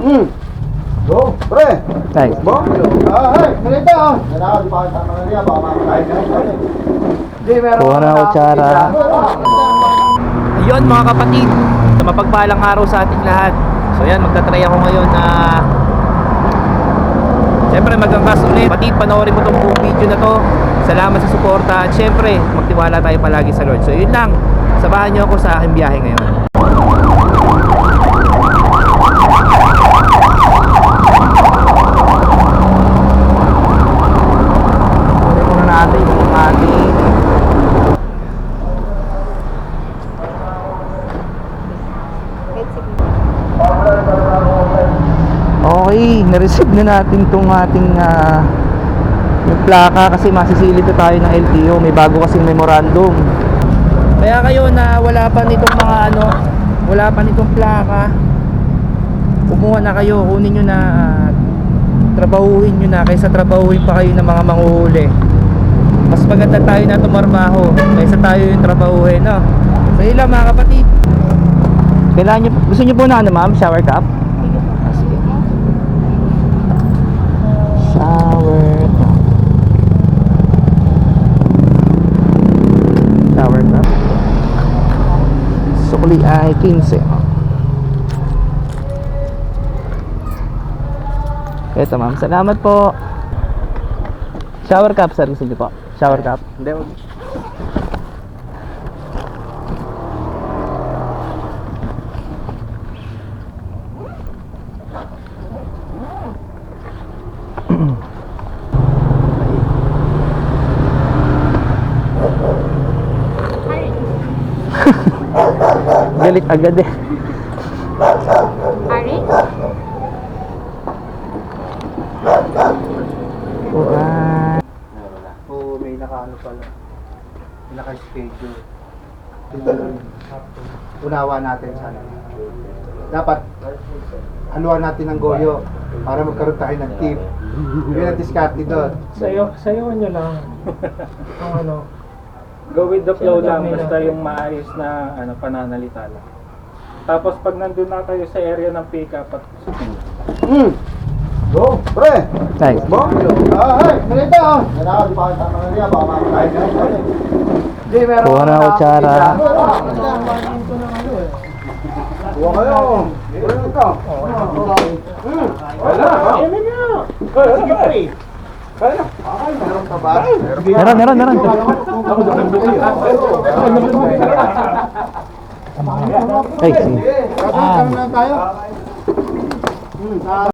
Go, pre. Thanks. Bo. Hey, ganito oh. Nanaw, di pa tama na niya, baka makakain ka. Di meron. Kuha na kutsara. Ayun mga kapatid, mapagpalang araw sa ating lahat. So yan, magta-try ako ngayon na siyempre magangkas ulit. Kapatid, panoorin mo itong buong video na to. Salamat sa suporta at siyempre magtiwala tayo palagi sa Lord. So yun lang, samahan nyo ako sa aking biyahe ngayon. Muna natin yung ating okay, na-receive na natin itong ating yung plaka kasi masisilip na tayo ng LTO. May bago kasing memorandum. Kaya kayo na wala pa nitong mga wala pa nitong plaka, kumuha na kayo, kunin nyo na, trabahuhin nyo na kaysa trabahuhin pa kayo ng mga manguhuli. Mas maganda tayo na tumarbaho kaysa tayo yung trabahuhin, no? So yun lang mga kapatid. Kailangan nyo, gusto nyo po na ma'am, shower cup? Sige. Shower cup. Shower cup. Sukli ay 15. Eto ma'am, salamat po. Shower cup sir, gusto nyo po? Shower cup? Hindi. Galit agad eh. Ari? Oo, may nakaano pala. May naka-schedule. Unawa natin sana. Dapat haluan natin ng goyo para magkaroon tayo ng tip. Yun ang diskarte doon. Sayo nyo lang. Ang go with the flow lang, basta yung maayos na pananalita lang. Tapos pag nandun na kayo sa area ng pick-up at Go, pre. Thanks. Bo. Hey, ganito oh. Nanaw, di pa tama na niya, baka makakain ka. Di meron. Kuha na kutsara. Kuha kayo. Kuha ito. Wala. Sige, pre. Kaya. Ay, meron pa ba? Meron. Ay, sige. Kaya tayo.